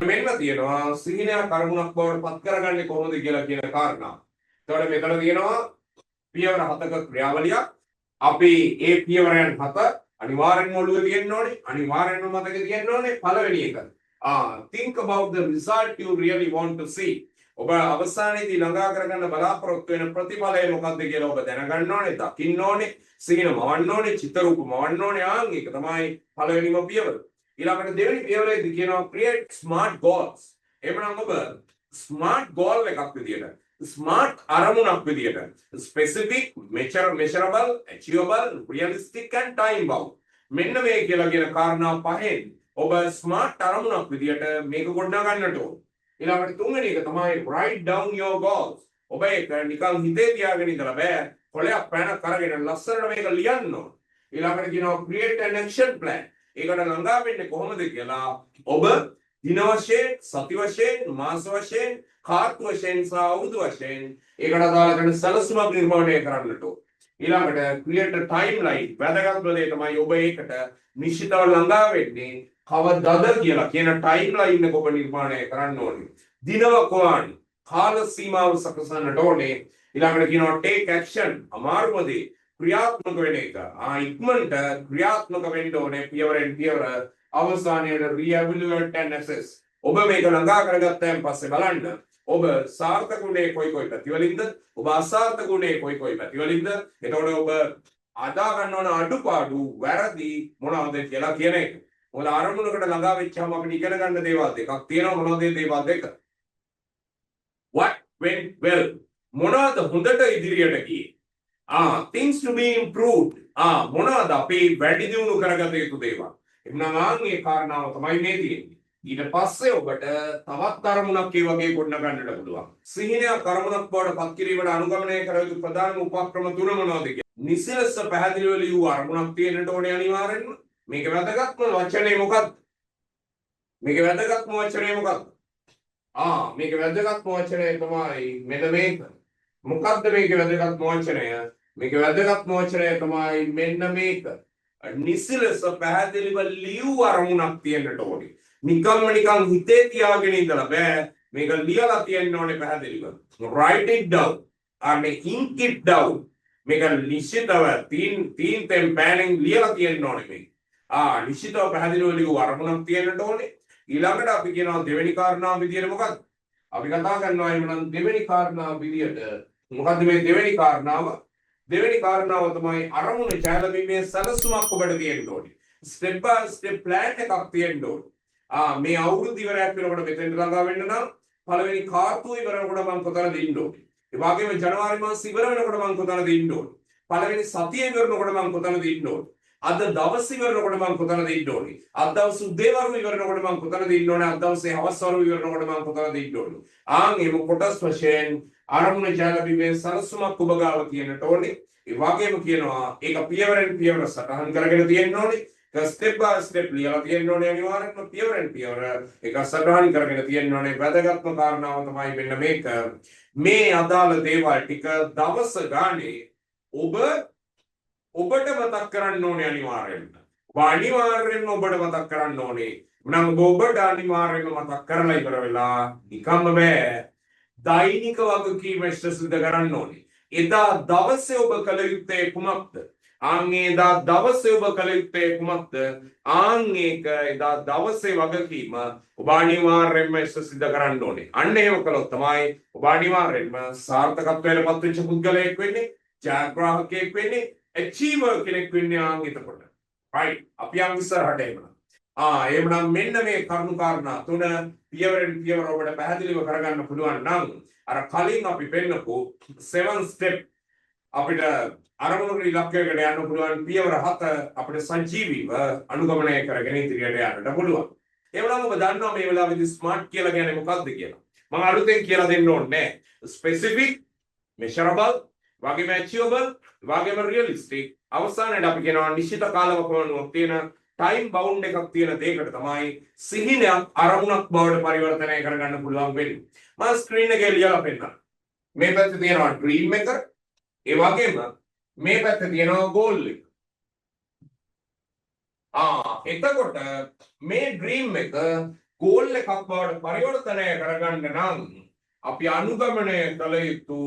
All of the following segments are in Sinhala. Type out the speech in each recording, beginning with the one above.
මෙන්න තියෙනවා සිහිනයක් අරමුණක් බවට පත් කරගන්නේ කොහොමද කියලා කියන කාරණා. එතකොට මෙතන තියෙනවා පියවර 7ක ක්‍රියාවලියක්. අපි ඒ පියවරයන් 7 අනිවාර්යෙන්ම ඔළුවේ තියෙන්න ඕනේ. අනිවාර්යෙන්ම මතකේ තියෙන්න ඕනේ. පළවෙනි එක. Think about the result you really want to see. ඔබ අවසානයේදී ළඟා කරගන්න බලාපොරොත්තු වෙන ප්‍රතිඵලය මොකක්ද කියලා ඔබ දැනගන්න ඕනේ, දකින්න ඕනේ, සිහින මවන්න ඕනේ, චිත්‍රූප මවන්න ඕනේ. ඒක තමයි පළවෙනිම පියවර. ඊළඟට දෙවෙනි පියවරේදී කියනවා create smart goals. එhmenan ඔබ smart goal එකක් විදියට, smart අරමුණක් විදියට specific, measurable, achievable, realistic and time bound. මෙන්න මේ කියලා කියන කාරණා පහෙන් ඔබ smart අරමුණක් විදියට මේක ගොඩනගා ගන්නට ඕන. ඊළඟට තුන්වෙනි එක තමයි write down your goals. ඔබ ඒක නිකන් හිතේ තියාගෙන ඉඳලා බෑ. කොලයක් පැන කරගෙන ලස්සනට මේක ලියන්න ඕන. ඊළඟට කියනවා create an action plan. ඒකට ළඟා වෙන්නේ කොහොමද කියලා ඔබ දින වශයෙන්, සති වශයෙන්, මාස වශයෙන්, කාර්ය වශයෙන් සහ අවුරුදු වශයෙන් ඒකට අදාළ කරන සැලසුමක් නිර්මාණය කරන්නට ඕන. ඊළඟට create a timeline. වැදගත්ම දේ තමයි ඔබ ඒකට නිශ්චිතව ළඟා වෙන්නේ කවදාද කියලා කියන timeline එක ඔබ නිර්මාණය කරන්න ඕනේ. දිනවකවාන් කාල සීමාව සකසන්නට ඕනේ. ඊළඟට කියනවා take action. අමාරුම දේ ක්‍රියාත්මක වෙන එක. ඉක්මනට ක්‍රියාත්මක වෙන්න ඕනේ. පියවරෙන් පියවර අවසානයේ re-evaluate and assess. ඔබ මේක ළඟා කරගත්තාන් පස්සේ බලන්න ඔබ සාර්ථක වුණේ කොයි පැතිවලින්ද, ඔබ අසාර්ථක වුණේ කොයි පැතිවලින්ද. එතකොට ඔබ අදා ගන්න ඕන අඩුපාඩු වැරදි මොනවද කියලා කියන එක. මොකද අරමුණකට ළඟා වෙච්චාම අපිට ඉගෙන ගන්න දේවල් දෙකක් තියෙනවා. මොනවද ඒ දේවල් දෙක? What went well? මොනවද හොඳට ඉදිරියට ගියේ? Things to be improved. මොනවද අපි වැඩි දියුණු කරගත යුතු දේවල්? එන්නම් මේ කාරණාව තමයි මේ තියෙන්නේ. ඊට පස්සේ ඔබට තවත් අරමුණක් ඒ වගේ ගොඩනගන්නට පුළුවන්. සිහිනයක් අරමුණක් බවට පත් කිරීමට අනුගමනය කර යුතු ප්‍රධාන උපක්‍රම තුන මොනවද කියලා? නිසලස පැහැදිලිව ලියූ අරමුණක් තියෙන්නට ඕනේ අනිවාර්යෙන්ම. මේක වැදගත්ම වචනේ මොකක්ද? මේක වැදගත්ම වචනේ මොකක්ද? මේක වැදගත්ම වචනේ තමයි මෙන්න මේක. මොකක්ද මේක වැදගත්ම වචනය? මේක වැදගත්ම වචනය තමයි මෙන්න මේක. නිසලස පැහැදිලිව ලියූ අරමුණක් තියෙන්නට ඕනේ. නිකන් හිතේ තියාගෙන ඉඳලා බෑ. මේක ලියලා තියෙන්න ඕනේ පැහැදිලිව. Write it down. Ink it down. මේක නිශ්චිතව තීන් තෙන් පෑනින් ලියලා තියෙන්න ඕනේ මේක. නිශ්චිතව පැහැදිලිව ලියූ අරමුණක් තියෙන්නට ඕනේ. ඊළඟට අපි කියනවා දෙවෙනි කාරණාව විදියට මොකක්ද? අපි කතා කරනවා එhmenan දෙවෙනි කාරණාව විදියට. මොකද්ද මේ දෙවෙනි කාරණාව? දෙවෙනි කාරණාව තමයි අරමුණ ජයලැබීමේ සැලසුමක් ඔබට තියෙන්න ඕනේ. ස්ටෙප් බයි ස්ටෙප් ප්ලෑන් එකක් තියෙන්න ඕනේ. මේ අවුරුදු ඉවරයක් වෙනකොට මෙතෙන් ළඟා වෙන්න නම් පළවෙනි කාර්තුව ඉවර වෙනකොට මම කොතනද ඉන්න ඕනේ? ඒ වගේම ජනවාරි මාස ඉවර වෙනකොට මම කොතනද ඉන්න ඕනේ? පළවෙනි සතිය ඉවර වෙනකොට මම කොතනද ඉන්න ඕනේ? අද දවස් ඉවර වෙනකොට මම කොතනද ඉන්න ඕනේ? අද දවස් උදේවරු ඉවර වෙනකොට මම කොතනද ඉන්න ඕනේ? අද දවසේ හවස්වරු ඉවර වෙනකොට මම කොතනද ඉන්න ඕනේ? එහෙම කොටස් වශයෙන් අරමුණ ජයලැබීමේ සැලසුමක් ඔබ ගාව තියෙන්නට ඕනේ. ඒ වගේම කියනවා ඒක පියවරෙන් පියවර සටහන් කරගෙන තියෙන්න ඕනේ. ස්ටෙප් බයි ස්ටෙප් ලියලා තියෙන්න ඕනේ අනිවාර්යයෙන්ම පියවරෙන් පියවර ඒක සටහන් කරගෙන තියෙන්න ඕනේ. වැදගත්ම කාරණාව තමයි මෙන්න මේක. මේ අදාළ දේවල් ටික දවස ගානේ ඔබට මතක් කරන්න ඕනේ අනිවාර්යයෙන්ම. අනිවාර්යයෙන්ම ඔබට මතක් කරන්න ඕනේ. නම් ඔබට අනිවාර්යයෙන්ම මතක් කරලා ඉවර වෙලා නිකම්ම බෑ. දෛනික වගකීම් සිදු කරන්න ඕනේ. එදා දවසේ ඔබ කළ යුත්තේ කුමක්ද? එදා දවසේ ඔබ කළ යුත්තේ කුමක්ද? ඒක එදා දවසේ වගකීම ඔබ අනිවාර්යයෙන්ම සිදු කරන්න ඕනේ. අන්න එහෙම කළොත් තමයි ඔබ අනිවාර්යයෙන්ම සාර්ථකත්වයට පත් වෙච්ච පුද්ගලයෙක් වෙන්නේ, ජයග්‍රාහකයෙක් වෙන්නේ, achiever කෙනෙක් වෙන්නේ එතකොට. right? අපි යන් ඉස්සරහට එන්න. එහෙනම් මෙන්න මේ කරුණු කාරණා තුන පියවරෙන් පියවර ඔබට පැහැදිලිව කරගන්න පුළුවන් නම් අර කලින් අපි පෙන්නපු 7 step අපිට අරමුණක ඉලක්කයකට යන්න පුළුවන් පියවර 7 අපිට සජීවීව අනුගමනය කරගෙන ඉදිරියට යන්නට පුළුවන්. එහෙනම් ඔබ දන්නවා මේ වෙලාවේදී ස්මාර්ට් කියලා කියන්නේ මොකක්ද කියලා. මම අලුතෙන් කියලා දෙන්න ඕනේ නැහැ. ස්පෙસિෆික්, මෙෂරබල්, වගේම achievable, වගේම realistic. අවසානයේදී අපි කියනවා නිශ්චිත කාලවකවානුවක් තියෙන ටයිම් බවුන්ඩ් එකක් තියෙන දෙයකට තමයි සිහිනයක් අරමුණක් බවට පරිවර්තනය කරගන්න පුළුවන් වෙන්නේ. මම ස්ක්‍රීන් එකේ ලියලා පෙන්නනවා. මේ පැත්තේ තියෙනවා ඩ්‍රීම් එක. ඒ වගේම මේ පැත්තේ තියෙනවා ගෝල් එක. එතකොට මේ ඩ්‍රීම් එක ගෝල් එකක් බවට පරිවර්තනය කරගන්න නම් අපි අනුගමනය කළ යුතු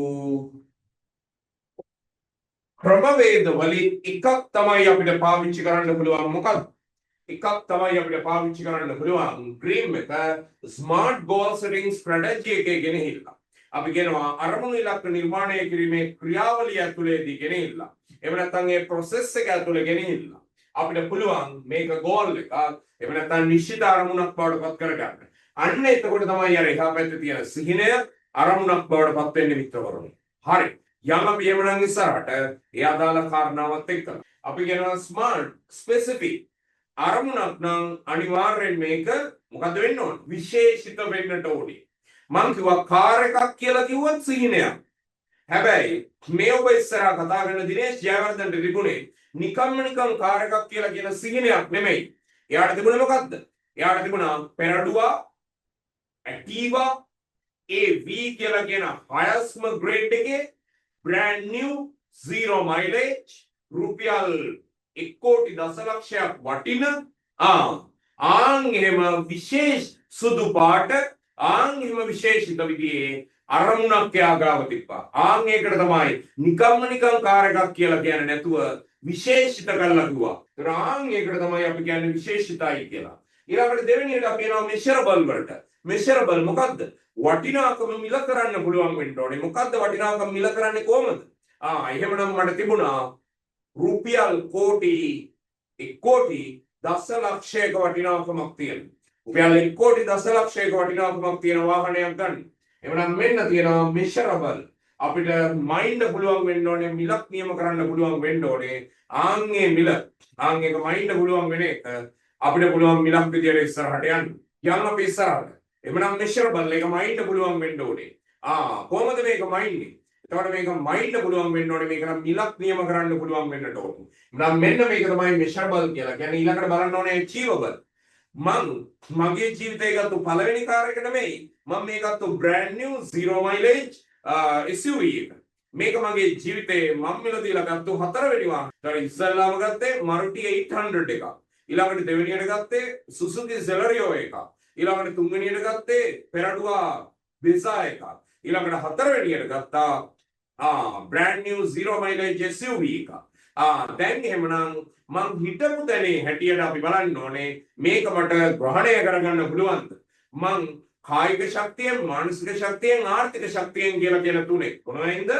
ක්‍රමවේද වලින් එකක් තමයි අපිට පාවිච්චි කරන්න පුළුවන්. මොකක්ද? එකක් තමයි අපිට පාවිච්චි කරන්න පුළුවන් ඩ්‍රීම් එක ස්මාර්ට් ගෝල් සෙටිංగ్ ස්ට්‍රැටජි එකේ ගෙනහිල්ලා. අපි කියනවා අරමුණු ඉලක්ක නිර්මාණය කිරීමේ ක්‍රියාවලිය ඇතුළේදී ගෙනහිල්ලා. එහෙම නැත්නම් ඒ process එක ඇතුළේ ගෙනහිල්ලා අපිට පුළුවන් මේක ගෝල් එකක් එහෙම නැත්නම් නිශ්චිත අරමුණක් බවට පත් කරගන්න. අන්න එතකොට තමයි අර එහා පැත්තේ තියෙන සිහිනය අරමුණක් බවට පත් වෙන්නේ මිත්‍රවරුනි. හරි. යම් අපි එහෙමනම් ඉස්සරහට ඒ අදාළ කාරණාවත් එක්කලා අපි කියනවා ස්මාර්ට් ස්පෙસિෆික් අරමුණක් නම් අනිවාර්යෙන් මේක මොකද වෙන්න ඕන? විශේෂිත වෙන්නට ඕනේ. මං කිව්වා කාර් එකක් කියලා කිව්වත් සිහිනයක්. හැබැයි මේ ඔබ ඉස්සරහා කතා කරන දිනේෂ් ජයවර්ධන තිබුණේ නිකම් කාර් එකක් කියලා කියන සිහිනයක් නෙමෙයි. එයාට තිබුණේ මොකද්ද? එයාට තිබුණා පෙරඩුවා ඇක්ටිවා AV කියලා කියන හයස්ම ග්‍රේඩ් එකේ brand new zero mileage රුපියල් 1,00,00,000ක් වටින ආන් එහෙම විශේෂ සුදු පාට ආන් එහෙම විශේෂිත විදිහේ අරමුණක් යාගාව තිබ්බා. ආන් ඒකට තමයි නිකම් කාර් එකක් කියලා කියන්නේ නැතුව විශේෂිත කරලා කිව්වා. ඒතර ආන් ඒකට තමයි අපි කියන්නේ විශේෂිතයි කියලා. ඊළඟට දෙවෙනියට අපි යනවා මෙෂරබල් වලට. මෙෂරබල් මොකද්ද? වටිනාකම මිල කරන්න පුළුවන් වෙන්න ඕනේ. මොකද්ද වටිනාකම මිල කරන්නේ කොහොමද? එහෙමනම් මට තිබුණා රුපියල් කෝටි 1,00,00,000ක වටිනාකමක් තියෙන. රුපියල් 1,00,00,000ක වටිනාකමක් තියෙන වාහනයක් ගන්න. එහෙනම් මෙන්න තියෙනවා මෙෂරබල්. අපිට මයින්ඩ් පුළුවන් වෙන්න ඕනේ මිලක් නියම කරන්න පුළුවන් වෙන්න ඕනේ. ආන්ගේ මිල ආන්ගේක මයින්ඩ් පුළුවන් වෙන එක අපිට පුළුවන් මිලක් විදියට ඉස්සරහට යන්න. යන්න අපි ඉස්සරහට. එහෙනම් මෙෂරබල් එක මයින්ඩ් පුළුවන් වෙන්න ඕනේ. කොහොමද මේක මයින්ඩ්? එතකොට මේක මයින්ඩ් පුළුවන් වෙන්න ඕනේ. මේක නම් මිලක් නියම කරන්න පුළුවන් වෙන්නට ඕනේ. එහෙනම් මෙන්න මේක තමයි මෙෂරබල් කියලා. කියන්නේ ඊළඟට බලන්න ඕනේ achievable. මගේ ජීවිතේ ගත්ත පළවෙනි කාර් එක නෙමෙයි. මම මේ ගත්ත brand new zero mileage SUV එක. මේක මගේ ජීවිතේ මම මිල දීලා ගත්ත හතරවෙනි වාහන. ඊට ඉස්සෙල්ලාම ගත්තේ Maruti 800 එකක්. ඊළඟට දෙවෙනියට ගත්තේ Suzuki Celerio එකක්. ඊළඟට තුන්වෙනියට ගත්තේ පෙරඩුවා Brezza එකක්. ඊළඟට හතරවෙනියට ගත්තා brand new zero mileage SUV එකක්. දැන් එහෙමනම් මං හිතපු තැනේ හැටියට අපි බලන්න ඕනේ මේක මට ග්‍රහණය කරගන්න පුළුවන්ද? මං කායික ශක්තියෙන්, මානසික ශක්තියෙන්, ආර්ථික ශක්තියෙන් කියලා කියන තුනේ කොහොමද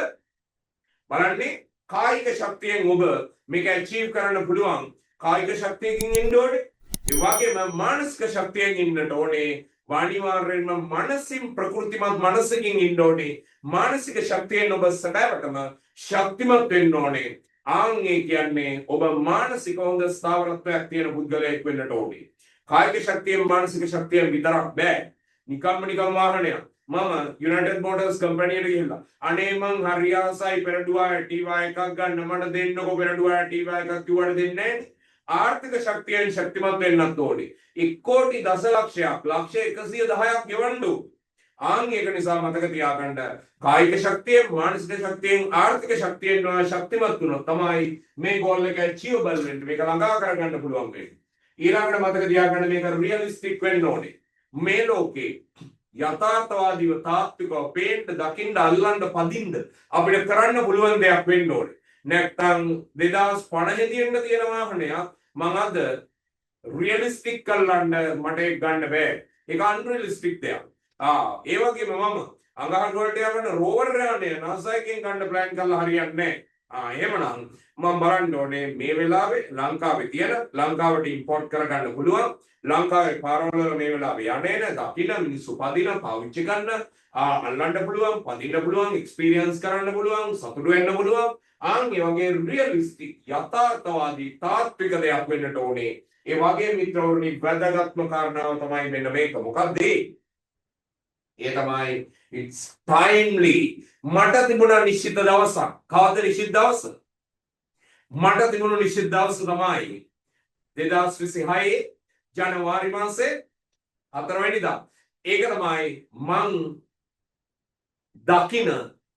බලන්නේ? කායික ශක්තියෙන් ඔබ මේක achieve කරන්න පුළුවන්. කායික ශක්තියකින් ඉන්න ඕනේ. ඒ වගේම මානසික ශක්තියෙන් ඉන්නට ඕනේ. අනිවාර්යෙන්ම මනසින් ප්‍රකෘතිමත් මනසකින් ඉන්න ඕනේ. මානසික ශක්තියෙන් ඔබ සදාවටම ශක්තිමත් වෙන්න ඕනේ. ආන්ගේ කියන්නේ ඔබ මානසික හොඳ ස්ථාවරත්වයක් තියෙන පුද්ගලයෙක් වෙන්නට ඕනේ. කායික ශක්තියෙන් මානසික ශක්තියෙන් විතරක් බෑ. නිකම් වාහනයක්. මම යුනයිටඩ් මෝටර්ස් කම්පැනියට ගිහිල්ලා අනේ මං හරි ආසයි පෙරඩුවා ඇටිවා එකක් ගන්න මට දෙන්නකෝ පෙරඩුවා ඇටිවා එකක් කිව්වට දෙන්නේ නැහැ. ආර්ථික ශක්තියෙන් ශක්තිමත් වෙන්නත් ඕනේ. 1,00,00,000ක් ලක්ෂ 110ක් ගෙවන්න ඕනේ. ඒක නිසා මතක තියාගන්න කායික ශක්තියෙන් මානසික ශක්තියෙන් ආර්ථික ශක්තියෙන් ශක්තිමත් වුණොත් තමයි මේ ගෝල් එක achievable වෙන්නේ. මේක ළඟා කරගන්න පුළුවන් වෙන්නේ. ඊළඟට මතක තියාගන්න මේක රියලිස්ටික් වෙන්න ඕනේ. මේ ලෝකේ යථාර්ථවාදීව තාත්විකව පේන්න දකින්න අල්ලන්න පදින්න අපිට කරන්න පුළුවන් දෙයක් වෙන්න ඕනේ. නැත්නම් 2050 තියෙන්න තියෙන වාහනයක් මම අද රියලිස්ටික් කරන්න මට ඒක ගන්න බෑ. ඒක අන්රියලිස්ටික් දෙයක්. ඒ වගේම මම අඟහරු වලට යන රෝවර් යානය NASA එකෙන් ගන්න ප්ලෑන් කරලා හරියන්නේ නැහැ. එහෙමනම් මම බලන්න ඕනේ මේ වෙලාවේ ලංකාවේ තියෙන ලංකාවට ඉම්පෝට් කරගන්න පුළුවන් ලංකාවේ පාරවල මේ වෙලාවේ යන්නේ නැද අපිට මිනිස්සු පදින පාවිච්චි කරන්න අල්ලන්න පුළුවන් පදින්න පුළුවන් එක්ස්පීරියන්ස් කරන්න පුළුවන් සතුටු වෙන්න පුළුවන් ඒ වගේ රියලිස්ටික් යථාර්ථවාදී තාත්වික දෙයක් වෙන්නට ඕනේ. ඒ වගේ මිත්‍රවරුනි වැදගත්ම කාරණාව තමයි මෙන්න මේක. මොකක්ද ඒ තමයි it's timely. මට තිබුණා නිශ්චිත දවසක්. කවද නිශ්චිත දවස? මට තිබුණු නිශ්චිත දවස තමයි 2026 ජනවාරි මාසේ 4 වෙනිදා. ඒක තමයි මං දකින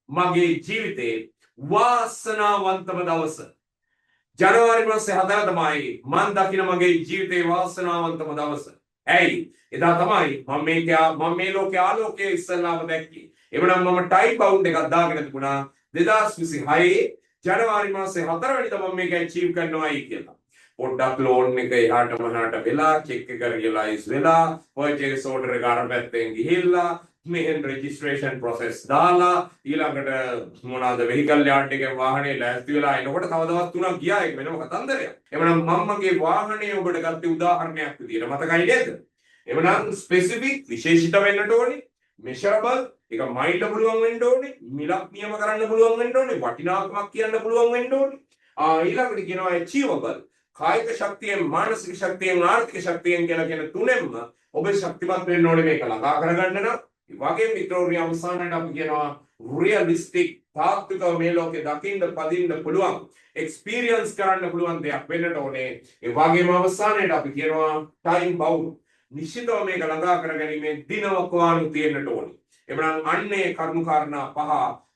මගේ ජීවිතේ වාසනාවන්තම දවස. ජනවාරි මාසේ 4 තමයි මං දකින මගේ ජීවිතේ වාසනාවන්තම දවස. ඇයි? එදා තමයි මම මේ ලෝකයේ ආලෝකයේ ඉස්සල්ලාම දැක්කේ. එවනම් මම ටයිම් බවුන්ඩ් එකක් දාගෙන තිබුණා 2026 ජනවාරි මාසේ 4 වෙනිදා මම මේක අචීව් කරනවායි කියලා. පොඩ්ඩක් ලෝන් එක එහාට මහාට වෙලා චෙක් එක රියලයිස් වෙලා පර්චේස් ඕඩර් එක අර පැත්තෙන් ගිහිල්ලා මෙහෙන් රෙජිස්ට්‍රේෂන් ප්‍රොසෙස් දාලා ඊළඟට මොනවාද වෙහිකල් යාඩ් එකේ වාහනේ ලෑස්ති වෙලා එනකොට තව දවස් 3ක් ගියා ඒක වෙනම කතන්දරයක්. එවනම් මම්මගේ වාහනේ ඔබට ගත්තේ උදාහරණයක් විදියට මතකයි නේද? එවනම් ස්පෙસિෆික් විශේෂිත වෙන්නට ඕනේ. මෙෂරබල් ඒක මයිල්ඩ් පුළුවන් වෙන්න ඕනේ. මිලක් නියම කරන්න පුළුවන් වෙන්න ඕනේ. වටිනාකමක් කියන්න පුළුවන් වෙන්න ඕනේ. ඊළඟට කියනවා achievable. කායික ශක්තියෙන් මානසික ශක්තියෙන් ආර්ථික ශක්තියෙන් කියලා කියන තුනෙන්ම ඔබ ශක්තිමත් වෙන්න ඕනේ මේක ළඟා කරගන්න නම්. ඒ වගේම මිත්‍රෝනි අවසානයේ අපි කියනවා රියලිස්ටික් තාත්විකව මේ ලෝකේ දකින්න පදින්න පුළුවන් එක්ස්පීරියන්ස් කරන්න පුළුවන් දෙයක් වෙන්නට ඕනේ. ඒ වගේම අවසානයේ අපි කියනවා ටයිම් බවුන්ඩ් නිශ්චිතව මේක ළඟා කරගැනීමේ දිනවකවානු තියෙන්නට ඕනේ. එබනම් අන්නේ කරුණු කාරණා පහ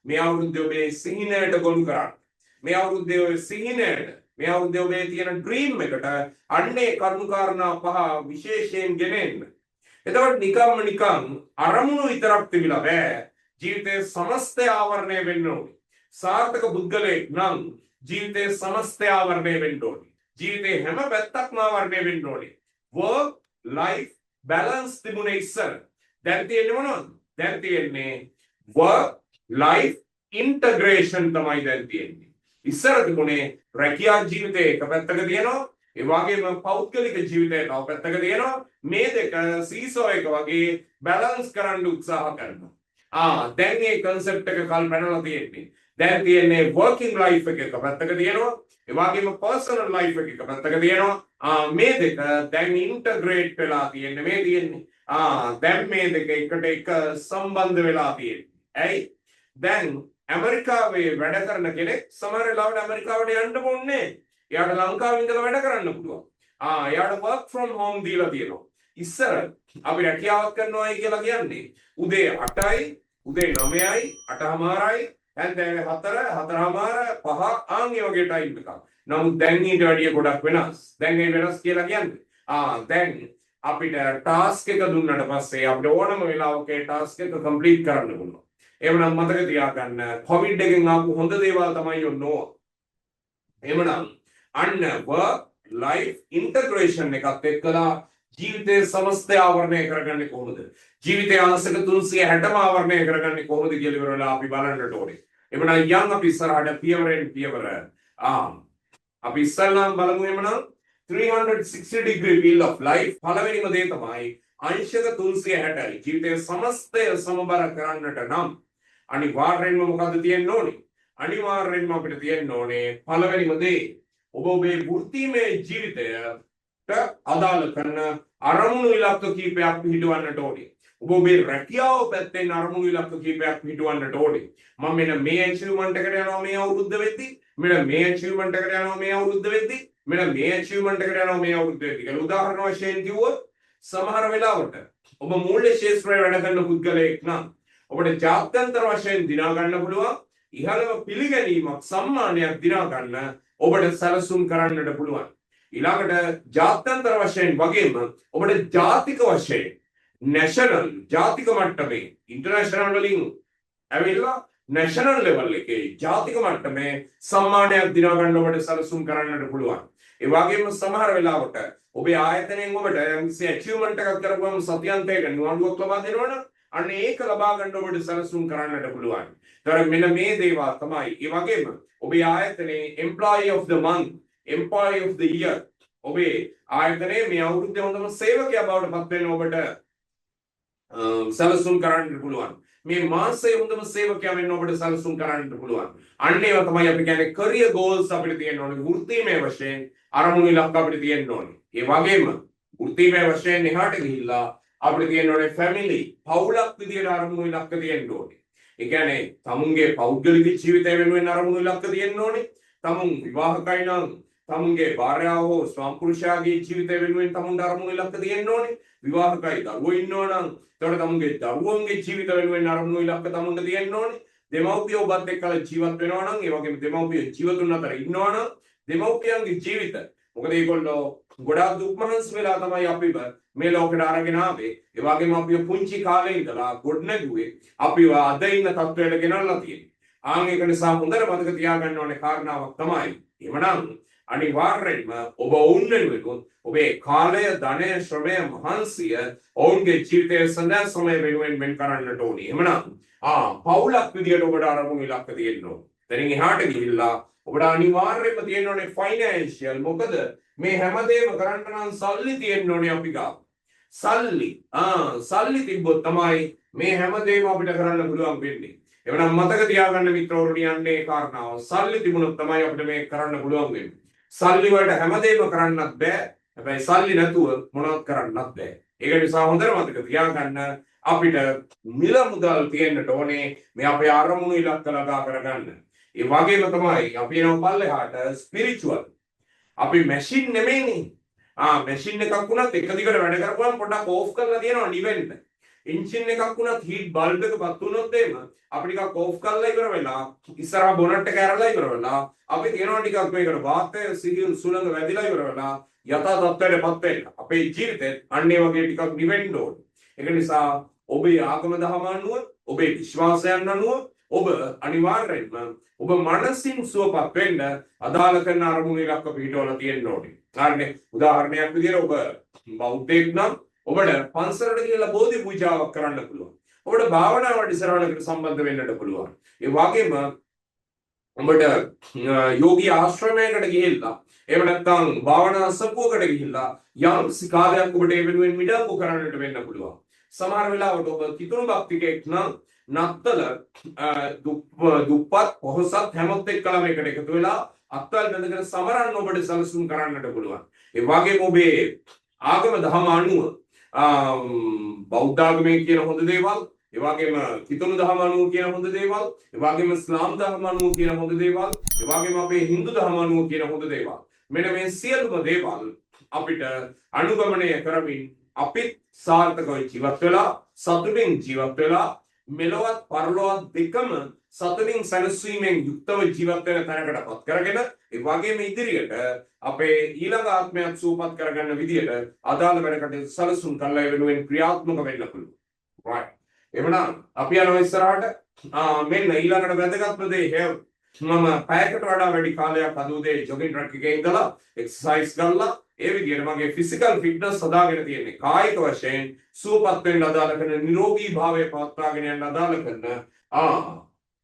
මේ අවුරුද්දේ ඔබේ සිහිනයට ගොනු කරන්න. මේ අවුරුද්දේ ඔය සිහිනයට මේ අවුරුද්දේ ඔබේ තියෙන ඩ්‍රීම් එකට අන්නේ කරුණු කාරණා පහ විශේෂයෙන් ගෙනෙන්න. එතකොට නිකම් අරමුණු විතරක් තිබිලා බෑ. ජීවිතයේ සමස්තය ආවරණය වෙන්න ඕනේ. සාර්ථක පුද්ගලයෙක් නම් ජීවිතයේ සමස්තය ආවරණය වෙන්න ඕනේ. ජීවිතේ හැම පැත්තක්ම ආවරණය වෙන්න ඕනේ. work life balance තිබුණේ ඉස්සර. දැන් තියෙන්නේ මොනවද? දැන් තියෙන්නේ work life integration තමයි දැන් තියෙන්නේ. ඉස්සර තිබුණේ රැකියා ජීවිතේ එක පැත්තක තියෙනවා. ඒ වගේම පෞද්ගලික ජීවිතේ තව පැත්තක තියෙනවා. මේ දෙක සීසෝ එක වගේ බැලන්ස් කරන්න උත්සාහ කරනවා. දැන් මේ concept එක කල්පනාලා තියෙන්නේ. දැන් තියෙන්නේ working life එක පැත්තක තියෙනවා. ඒ වගේම personal life එක පැත්තක තියෙනවා. මේ දෙක දැන් integrate වෙලා තියෙන්නේ. මේ තියෙන්නේ. දැන් මේ දෙක එකට එක සම්බන්ධ වෙලා තියෙන්නේ. ඇයි? දැන් ඇමරිකාවේ වැඩ කරන කෙනෙක් සමහර වෙලාවට ඇමරිකාවට යන්න ඕනේ. එයාට ලංකාවේ ඉඳලා වැඩ කරන්න පුළුවන්. එයාට work from home දීලා තියෙනවා. ඉස්සර අපි රැකියාවක් කරනවායි කියලා කියන්නේ උදේ 8යි, උදේ 9යි, 8:00යි, හැන්දෑවේ 4, 4:00, 5 ආන්ගේ වගේ ටයිම් එකක්. නමුත් දැන් ඊට වැඩිය ගොඩක් වෙනස්. දැන් මේ වෙනස් කියලා කියන්නේ දැන් අපිට ටාස්ක් එක දුන්නට පස්සේ අපිට ඕනම වෙලාවක ඒ ටාස්ක් එක කම්ප්ලීට් කරන්න පුළුවන්. එවනම් මතක තියාගන්න කොවිඩ් එකෙන් ආපු හොඳ දේවල් තමයි ඔන්නෝ. එවනම් අන්න work life integration එකත් එක්කලා ජීවිතයේ සමස්තය ආවරණය කරගන්නේ කොහොමද? ජීවිතයේ අංශක 360ම ආවරණය කරගන්නේ කොහොමද කියලා ඉවරලා අපි බලන්නට ඕනේ. එවනම් යම් අපි ඉස්සරහට පියවරෙන් පියවර අපි ඉස්සල්ලාම බලමු එමනම් 360 degree wheel of life පළවෙනිම දේ තමයි අංශක 360යි ජීවිතයේ සමස්තය සමබර කරන්නට නම් අනිවාර්යෙන්ම මොකද්ද තියෙන්න ඕනේ? අනිවාර්යෙන්ම අපිට තියෙන්න ඕනේ පළවෙනිම දේ ඔබ ඔබේ වෘත්තීමය ජීවිතයට අදාළ කරන අරමුණු ඉලක්ක කීපයක් පිළිවන්නට ඕනේ. ඔබ ඔබේ රැකියාව පැත්තෙන් අරමුණු ඉලක්ක කීපයක් පිළිවන්නට ඕනේ. මම මෙන්න මේ achievement එකට යනවා මේ අවුරුද්ද වෙද්දී. මෙන්න මේ achievement එකට යනවා මේ අවුරුද්ද වෙද්දී. මෙන්න මේ achievement එකට යනවා මේ අවුරුද්ද වෙද්දී. කියලා උදාහරණ වශයෙන් කිව්වොත් සමහර වෙලාවට ඔබ මූල්‍ය ශාස්ත්‍රයේ වැඩ කරන පුද්ගලයෙක් නම් ඔබට ජාත්‍යන්තර වශයෙන් දිනා ගන්න පුළුවන් ඉහළම පිළිගැනීමක් සම්මානයක් දිනා ගන්න ඔබට සැලසුම් කරන්නට පුළුවන්. ඊළඟට ජාත්‍යන්තර වශයෙන් වගේම ඔබට ජාතික වශයෙන් නැෂනල් ජාතික මට්ටමේ ඉන්ටර්නැෂනල් වලින් ඇවිල්ලා නැෂනල් ලෙවල් එකේ ජාතික මට්ටමේ සම්මානයක් දිනා ගන්න ඔබට සැලසුම් කරන්නට පුළුවන්. ඒ වගේම සමහර වෙලාවට ඔබේ ආයතනයෙන් ඔබට යම්කිසි achievement එකක් කරපුවම සතියන්තයක නිවන්ුවක් ලබා දෙනවනම් අන්න ඒක ලබා ගන්න ඔබට සැලසුම් කරන්නට පුළුවන්. ඒතර මෙන්න මේ දේවල් තමයි. ඒ වගේම ඔබේ ආයතනයේ employee of the month, employee of the year ඔබේ ආයතනයේ මේ අවුරුද්දේ හොඳම සේවකයා බවට පත් වෙන්න ඔබට සැලසුම් කරන්නට පුළුවන්. මේ මාසයේ හොඳම සේවකයා වෙන්න ඔබට සැලසුම් කරන්නට පුළුවන්. අන්න ඒවා තමයි අපි කියන්නේ career goals අපිට තියෙන්න ඕනේ. වෘත්තීමය වශයෙන් අරමුණු ඉලක්ක අපිට තියෙන්න ඕනේ. ඒ වගේම වෘත්තීමය වශයෙන් එහාට ගිහිල්ලා අපිට තියෙන්න ඕනේ family පවුලක් විදියට අරමුණු ඉලක්ක තියෙන්න ඕනේ. ඒ කියන්නේ තමුන්ගේ පෞද්ගලික ජීවිතය වෙනුවෙන් අරමුණු ඉලක්ක තියෙන්න ඕනේ. තමුන් විවාහකයි නම් තමුන්ගේ භාර්යාව හෝ ස්වාමිපුරුෂයාගේ ජීවිතය වෙනුවෙන් තමුන්ට අරමුණු ඉලක්ක තියෙන්න ඕනේ. විවාහකයි දරුවෝ ඉන්නවා නම් එතකොට තමුන්ගේ දරුවන්ගේ ජීවිත වෙනුවෙන් අරමුණු ඉලක්ක තමුන්ට තියෙන්න ඕනේ. දෙමව්පියෝ ඔබත් එක්කලා ජීවත් වෙනවා නම් ඒ වගේම දෙමව්පියෝ ජීවතුන් අතර ඉන්නවා නම් දෙමව්පියන්ගේ ජීවිත මොකද ඒගොල්ලෝ ගොඩාක් දුක් මහන්සි වෙලා තමයි අපිව මේ ලෝකෙට අරගෙන ආවේ. ඒ වගේම අපිව පුංචි කාලේ ඉඳලා ගොඩනැගුවේ අපිව අද ඉන්න තත්ත්වයට ගෙනල්ලා තියෙන්නේ. ආන් ඒක නිසා හොඳට මතක තියාගන්න ඕනේ කාරණාවක් තමයි. එවනම් අනිවාර්යෙන්ම ඔබ ඔවුන් වෙනුවෙන් ඔබේ කාලය, ධනය, ශ්‍රමය, මහන්සිය ඔවුන්ගේ ජීවිතයේ සඳහා සමය වෙනුවෙන් වෙන් කරන්නට ඕනේ. එhmenan පවුලක් විදියට ඔබට අරමුණු ඉලක්ක තියෙන්න ඕනේ. දැන් එහාට ගිහිල්ලා ඔබට අනිවාර්යයෙන්ම තියෙන්න ඕනේ ෆයිනෑන්ෂියල්. මොකද මේ හැමදේම කරන්න නම් සල්ලි තියෙන්න ඕනේ අපි ගාව. සල්ලි තිබ්බොත් තමයි මේ හැමදේම අපිට කරන්න පුළුවන් වෙන්නේ. එවනම් මතක තියාගන්න මිත්‍රවරුනි යන්නේ කාරණාව. සල්ලි තිබුණොත් තමයි අපිට මේක කරන්න පුළුවන් වෙන්නේ. සල්ලි වලට හැමදේම කරන්නත් බෑ. හැබැයි සල්ලි නැතුව මොනවත් කරන්නත් බෑ. ඒක නිසා හොඳට මතක තියාගන්න අපිට මිල මුදල් තියෙන්නට ඕනේ මේ අපේ අරමුණු ඉලක්ක ළඟා කරගන්න. ඒ වගේම තමයි අපි යනවා පල්ලෙහාට ස්පිරිචුවල්. අපි මැෂින් නෙමෙයිනේ. මැෂින් එකක් වුණත් එක දිගට වැඩ කරපුවම පොඩ්ඩක් ඕෆ් කරලා තියනවා නිවෙන්න. එන්ජින් එකක් වුණත් හීට් බල්බ් එක පත් වුණොත් එහෙම අපි ටිකක් ඕෆ් කරලා ඉවර වෙලා ඉස්සරහා බොනට් එක ඇරලා ඉවර වෙලා අපි තියනවා ටිකක් මේකට වාතය සිහිල් සුළඟ වැදිලා ඉවර වෙලා යථා තත්ත්වයටපත් වෙන්න. අපේ ජීවිතේ අන්න ඒ වගේ ටිකක් නිවෙන්න ඕනේ. ඒක නිසා ඔබේ ආගම දහම අනුව ඔබේ විශ්වාසයන් අනුව ඔබ අනිවාර්යයෙන්ම ඔබ මනසින් සුවපත් වෙන්න අදාළ කරන අරමුණු ඉලක්ක පිටවල තියෙන්න ඕනේ. හරිනේ. උදාහරණයක් විදිහට ඔබ බෞද්ධයෙක් නම් ඔබට පන්සලට ගිහලා බෝධි පූජාවක් කරන්න පුළුවන්. ඔබට භාවනා වැඩසටහනකට සම්බන්ධ වෙන්නට පුළුවන්. ඒ වගේම ඔබට යෝගී ආශ්‍රමයකට ගිහිල්ලා එහෙම නැත්නම් භාවනා අසපුවකට ගිහිල්ලා යම් කාලයක් ඔබට ඒ වෙනුවෙන් මිඩංගු කරන්නට වෙන්න පුළුවන්. සමහර වෙලාවට ඔබ කිතුණු භක්තිකයෙක් නම් නත්තල දුප්පත් පොහොසත් හැමොත් එක්කලා මේකට එකතු වෙලා අත්වල බඳගෙන සමරන්න ඔබට සැලසුම් කරන්නට පුළුවන්. ඒ වගේම ඔබේ ආගම දහම අනුව බෞද්ධ ආගමේ කියන හොඳ දේවල්, ඒ වගේම කිතුණු දහම අනුව කියන හොඳ දේවල්, ඒ වගේම ඉස්ලාම් දහම අනුව කියන හොඳ දේවල්, ඒ වගේම අපේ හින්දු දහම අනුව කියන හොඳ දේවල්. මෙන්න මේ සියලුම දේවල් අපිට අනුගමනය කරමින් අපිත් සාර්ථකව ජීවත් වෙලා සතුටින් ජීවත් වෙලා මෙලොවත් පරලොවත් දෙකම සතුටින් සැනසීමෙන් යුක්තව ජීවත් වෙන තැනකටපත් කරගෙන ඒ වගේම ඉදිරියට අපේ ඊළඟ ආත්මයක් සූපත් කරගන්න විදියට අදාළ වැඩකට සැලසුම් කරලා ඒ වෙනුවෙන් ක්‍රියාත්මක වෙන්න පුළුවන්. right. එවනම් අපි යනවා ඉස්සරහට. මෙන්න ඊළඟට වැදගත්ම දේ මම පැයකට වඩා වැඩි කාලයක් අද උදේ ජොගින් ට්‍රැක් එකේ ඉඳලා එක්සර්සයිස් කරලා ඒ විදිහට මගේ ෆිසිකල් ෆිට්නස් හදාගෙන තියෙන්නේ. කායික වශයෙන් සුවපත් වෙන්න අදාළ කරන නිරෝගී භාවය පවත්වාගෙන යන්න අදාළ කරන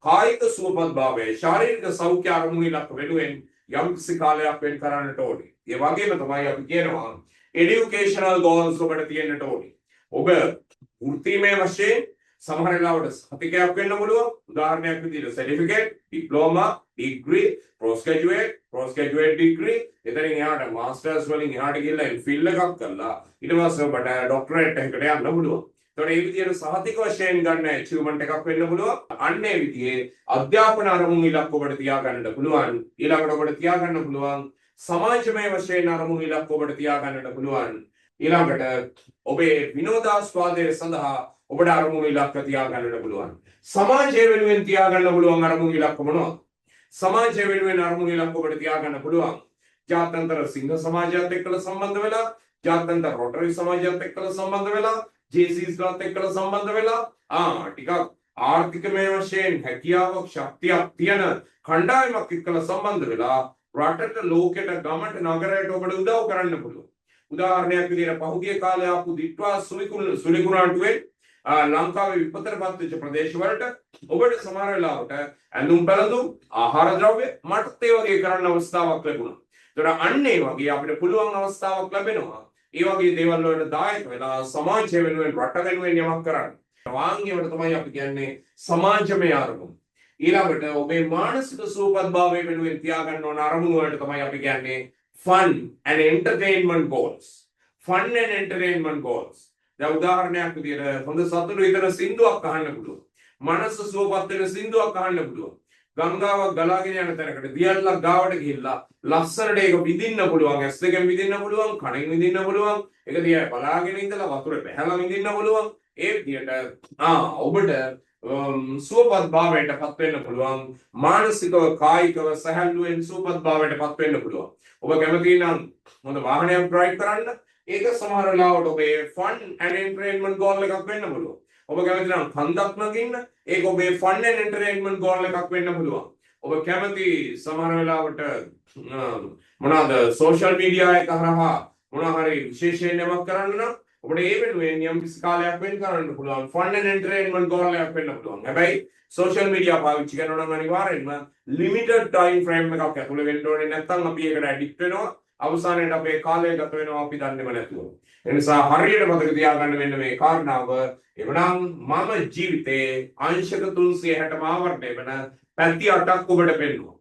කායික සුවපත් භාවය ශාරීරික සෞඛ්‍ය අරමුණු ඉලක්ක වෙනුවෙන් යම් කිසි කාලයක් වෙන් කරන්නට ඕනේ. ඒ වගේම තමයි අපි කියනවා එඩියුකේෂනල් ගෝල්ස් ඔබට තියෙන්නට ඕනේ. ඔබ වෘත්තීමය වශයෙන් සමහර වෙලාවට සතිකයක් වෙන්න පුළුවන්. උදාහරණයක් විදිහට certificate, diploma, degree, post graduate degree, එතනින් එහාට මාස්ටර්ස් වලින් එහාට ගිහලා එම්ෆිල් එකක් කරලා ඊට පස්සේ ඔබට ડોක්ටරේට් එකකට යන්න පුළුවන්. ඒතකොට මේ විදිහට සහතික වශයෙන් ගන්න ඇචීව්මන්ට් එකක් වෙන්න පුළුවන්. අන්න ඒ විදිහේ අධ්‍යාපන අරමුණු ඉලක්ක ඔබට තියාගන්න පුළුවන්. ඊළඟට ඔබට තියාගන්න පුළුවන් සමාජමය වශයෙන් අරමුණු ඉලක්ක ඔබට තියාගන්නට පුළුවන්. ඊළඟට ඔබේ විනෝදාස්වාදය සඳහා ඔබට අරමුණු ඉලක්ක තියාගන්නට පුළුවන්. සමාජය වෙනුවෙන් තියාගන්න පුළුවන් අරමුණු ඉලක්ක මොනවද? සමාජය වෙනුවෙන් අරමුණු ඉලක්ක ඔබට තියාගන්න පුළුවන්. ජාත්‍යන්තර සිංහ සමාජයත් එක්කලා සම්බන්ධ වෙලා, ජාත්‍යන්තර රොටරි සමාජයත් එක්කලා සම්බන්ධ වෙලා, ජේසීස්ලාත් එක්කලා සම්බන්ධ වෙලා, ටිකක් ආර්ථිකමය වශයෙන් හැකියාවක් ශක්තියක් තියෙන කණ්ඩායමක් එක්කලා සම්බන්ධ වෙලා රටට, ලෝකෙට, ගමට, නගරයට ඔබට උදව් කරන්න පුළුවන්. උදාහරණයක් විදිහට පහුගිය කාලේ ආපු දිට්වා සුලිකුණාටුවේ ලංකාවේ විපතටපත් වෙච්ච ප්‍රදේශවලට ඔබට සමහර වෙලාවට ඇඳුම් පැළඳුම්, ආහාර ද්‍රව්‍ය මටත් ඒ වගේ කරන්න අවස්ථාවක් ලැබුණා. ඒතර අන්න ඒ වගේ අපිට පුළුවන් අවස්ථාවක් ලැබෙනවා. ඒ වගේ දේවල් වලට දායක වෙලා සමාජය වෙනුවෙන්, රට වෙනුවෙන් යමක් කරන්න. වාංගියවට තමයි අපි කියන්නේ සමාජමය අරමුණු. ඊළඟට ඔබේ මානසික සුවපත්භාවය වෙනුවෙන් තියාගන්න ඕන අරමුණු වලට තමයි අපි කියන්නේ fun and entertainment goals. Fun and entertainment goals. දැන් උදාහරණයක් විදියට හොඳ සතුටු විතර සින්දුවක් අහන්න පුළුවන්. මනස සුවපත් වෙන සින්දුවක් අහන්න පුළුවන්. ගංගාවක් ගලාගෙන යන තැනකට දියල්ලක් ගාවට ගිහිල්ලා ලස්සනට ඒක විඳින්න පුළුවන්. ඇස් දෙකෙන් විඳින්න පුළුවන්, කනෙන් විඳින්න පුළුවන්. ඒක දිහා බලාගෙන ඉඳලා වතුරේ බැහැලා විඳින්න පුළුවන්. ඒ විදියට ඔබට සුවපත් භාවයට පත් වෙන්න පුළුවන්. මානසිකව කායිකව සැහැල්ලුවෙන් සුවපත් භාවයට පත් වෙන්න පුළුවන්. ඔබ කැමති නම් හොඳ වාහනයක් ඩ්‍රයිව් කරන්න. ඒක සමහර වෙලාවට ඔබේ ෆන් ඇන්ඩ් එන්ටර්ටේන්මන්ට් ගෝල් එකක් වෙන්න පුළුවන්. ඔබ කැමති නම් කන්දක් නගින්න. ඒක ඔබේ ෆන් ඇන්ඩ් එන්ටර්ටේන්මන්ට් ගෝල් එකක් වෙන්න පුළුවන්. ඔබ කැමති සමහර වෙලාවට මොනවාද සෝෂල් මීඩියා එක හරහා මොනවා හරි විශේෂයෙන් යමක් කරන්න නම් ඔබට ඒ වෙනුවෙන් යම් කිසි කාලයක් වෙන් කරන්න පුළුවන්. ෆන් ඇන්ඩ් එන්ටර්ටේන්මන්ට් ගෝල් එකක් වෙන්න පුළුවන්. හැබැයි සෝෂල් මීඩියා පාවිච්චි කරනවා නම් අනිවාර්යෙන්ම ලිමිටඩ් ටයිම් ෆ්‍රේම් එකක් ඇතුළේ වෙන්න ඕනේ. නැත්නම් අපි ඒකට ඇඩික්ට් වෙනවා. අවසානයේට අපේ කාලය ගත වෙනවා අපි දන්නේම නැතුව. ඒ නිසා හරියට මතක තියාගන්න මෙන්න මේ කාරණාව. එවනම් මම ජීවිතේ අංශක 360 ආවර්ණය වෙන පැති 8ක් ඔබට පෙන්වනවා.